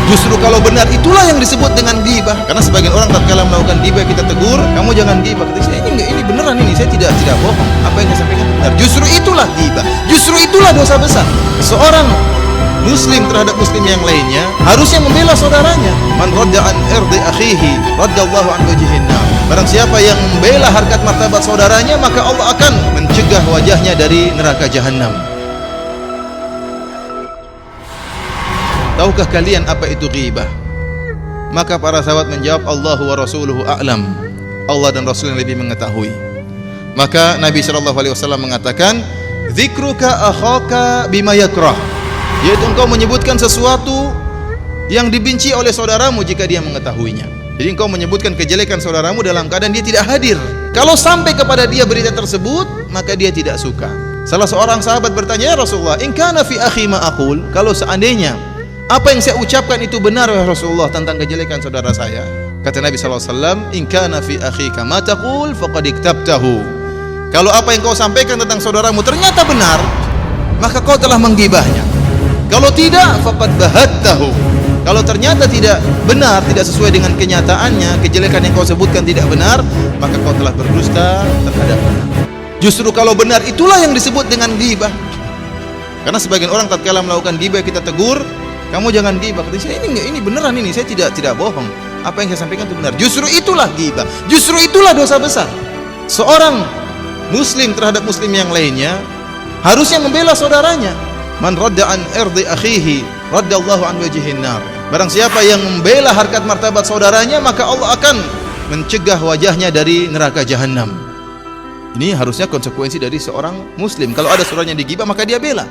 Justru kalau benar itulah yang disebut dengan ghibah. Karena sebagian orang tatkala melakukan ghibah kita tegur, kamu jangan ghibah. Kata saya, ini beneran ini, saya tidak bohong. Apa yang saya sampaikan benar. Justru itulah ghibah. Justru itulah dosa besar. Seorang muslim terhadap muslim yang lainnya harusnya membela saudaranya. Man radda an irdi akhihi raddallahu an wajhin nar. Barang siapa yang membela harkat martabat saudaranya, maka Allah akan mencegah wajahnya dari neraka jahanam. Tahukah kalian apa itu ghibah? Maka para sahabat menjawab, Allahu wa rasuluhu a'lam. Allah dan Rasul yang lebih mengetahui. Maka Nabi SAW mengatakan, dzikruka akhaka bima yakrah, yaitu engkau menyebutkan sesuatu yang dibenci oleh saudaramu jika dia mengetahuinya. Jadi engkau menyebutkan kejelekan saudaramu dalam keadaan dia tidak hadir. Kalau sampai kepada dia berita tersebut, maka dia tidak suka. Salah seorang sahabat bertanya, ya Rasulullah, in kana fi akhi ma aqul, kalau seandainya apa yang saya ucapkan itu benar ya Rasulullah tentang kejelekan saudara saya, kata Nabi SAW, in kana fi akhika ma taqul faqad iktabtahu. Kalau apa yang kau sampaikan tentang saudaramu ternyata benar, maka kau telah menggibahnya. Kalau tidak, faqad bahattahu. Kalau ternyata tidak benar, tidak sesuai dengan kenyataannya, kejelekan yang kau sebutkan tidak benar, maka kau telah berdusta terhadapnya. Justru kalau benar itulah yang disebut dengan ghibah. Karena sebagian orang tatkala melakukan ghibah kita tegur, kamu jangan ghibah. Kata saya, ini beneran ini, saya tidak bohong. Apa yang saya sampaikan itu benar. Justru itulah ghibah. Justru itulah dosa besar. Seorang muslim terhadap muslim yang lainnya harusnya membela saudaranya. Man radda an irdi akhihi raddallahu an wajhin nar. Barang siapa yang membela harkat martabat saudaranya, maka Allah akan mencegah wajahnya dari neraka jahanam. Ini harusnya konsekuensi dari seorang muslim. Kalau ada saudaranya digibah, maka dia bela.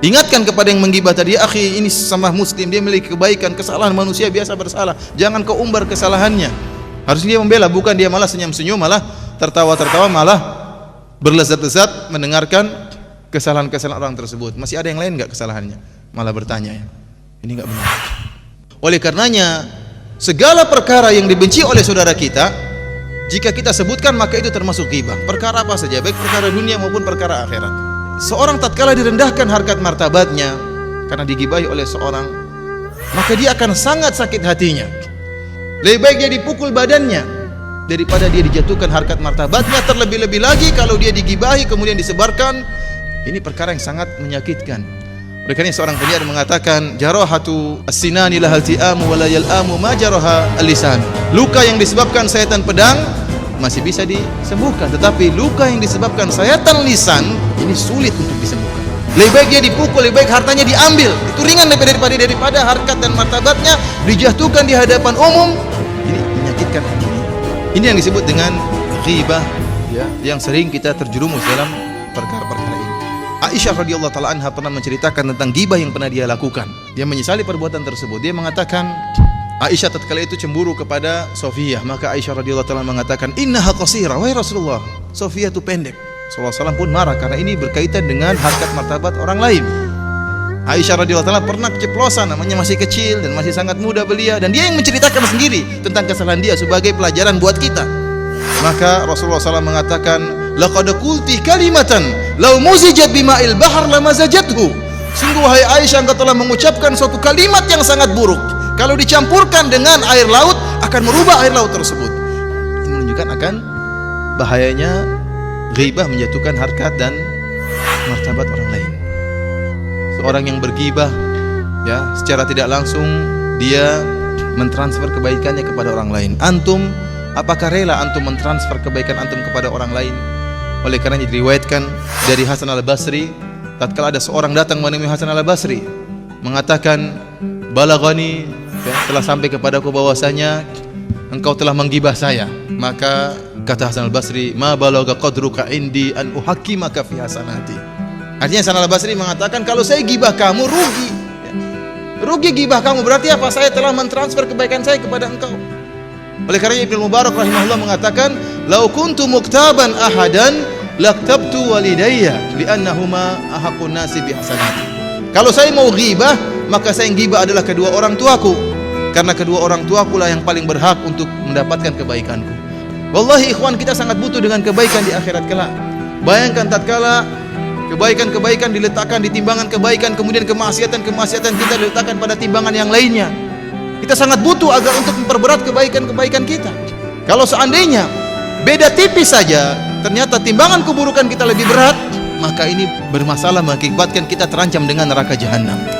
Ingatkan kepada yang menggibah tadi, akhi ini sama muslim, dia memiliki kebaikan, kesalahan manusia biasa bersalah. Jangan kau umbar kesalahannya. Harusnya dia membela, bukan dia malah senyum-senyum, malah tertawa-tertawa, malah berlezat-lezat mendengarkan kesalahan-kesalahan orang tersebut. Masih ada yang lain enggak kesalahannya? Malah bertanya, ini enggak benar. Oleh karenanya, segala perkara yang dibenci oleh saudara kita, jika kita sebutkan maka itu termasuk ghibah. Perkara apa saja, baik perkara dunia maupun perkara akhirat. Seorang tatkala direndahkan harkat martabatnya karena digibahi oleh seorang, maka dia akan sangat sakit hatinya. Lebih baik dia dipukul badannya daripada dia dijatuhkan harkat martabatnya. Terlebih-lebih lagi kalau dia digibahi kemudian disebarkan, ini perkara yang sangat menyakitkan. Oleh karena seorang penyair mengatakan, jarahatu as-sinani lahal ti'amu wa la yal'amu ma jaraha al-lisan. Luka yang disebabkan sayatan pedang masih bisa disembuhkan, tetapi luka yang disebabkan sayatan lisan ini sulit untuk disembuhkan. Lebih baik dia dipukul, lebih baik hartanya diambil, itu ringan daripada harkat dan martabatnya dijatuhkan di hadapan umum. Ini menyakitkan hati. Ini yang disebut dengan ghibah, ya, yang sering kita terjerumus dalam perkara-perkara ini. Aisyah radhiyallahu taala anha pernah menceritakan tentang ghibah yang pernah dia lakukan. Dia menyesali perbuatan tersebut. Dia mengatakan, Aisyah tatkala itu cemburu kepada Sofiyah, maka Aisyah radhiyallahu taala mengatakan, innaha qasira, wahai Rasulullah, Sofiyah itu pendek. Rasulullah SAW pun marah karena ini berkaitan dengan harkat martabat orang lain. Aisyah radhiyallahu taala pernah keceplosan, namanya masih kecil dan masih sangat muda belia, dan dia yang menceritakan sendiri tentang kesalahan dia sebagai pelajaran buat kita. Maka Rasulullah SAW mengatakan, laqad qulti kalimatan law muzijat bima'il bahr lamazajathu. Sungguh wahai Aisyah, engkau telah mengucapkan suatu kalimat yang sangat buruk. Kalau dicampurkan dengan air laut akan merubah air laut tersebut. Ini menunjukkan akan bahayanya ghibah, menjatuhkan harkat dan martabat orang lain. Seorang yang berghibah, ya, secara tidak langsung dia mentransfer kebaikannya kepada orang lain. Antum, apakah rela antum mentransfer kebaikan antum kepada orang lain? Oleh karena diriwayatkan dari Hasan al-Basri, tatkala ada seorang datang menemui Hasan al-Basri mengatakan, balaghani, ya, telah sampai kepadaku bahwasanya engkau telah menggibah saya. Maka kata Hasan al-Basri, ma balagha qadruka indi an uhakkimaka fi hasanati. Artinya Hasan al-Basri mengatakan, kalau saya gibah kamu rugi, ya. Rugi gibah kamu, berarti apa? Saya telah mentransfer kebaikan saya kepada engkau. Oleh karena Ibnu Mubarak rahimahullah mengatakan, lau kuntu muktaban ahadan laktabtu walidayya li'annahuma ahaqqun nasi bihasanati. Kalau saya mau ghibah, maka saya yang ghibah adalah kedua orang tuaku, karena kedua orang tuaku lah yang paling berhak untuk mendapatkan kebaikanku. Wallahi ikhwan, kita sangat butuh dengan kebaikan di akhirat kelak. Bayangkan tatkala kebaikan-kebaikan diletakkan di timbangan kebaikan, kemudian kemaksiatan kita diletakkan pada timbangan yang lainnya. Kita sangat butuh agar untuk memperberat kebaikan-kebaikan kita. Kalau seandainya beda tipis saja, ternyata timbangan keburukan kita lebih berat, maka ini bermasalah, mengakibatkan kita terancam dengan neraka jahanam.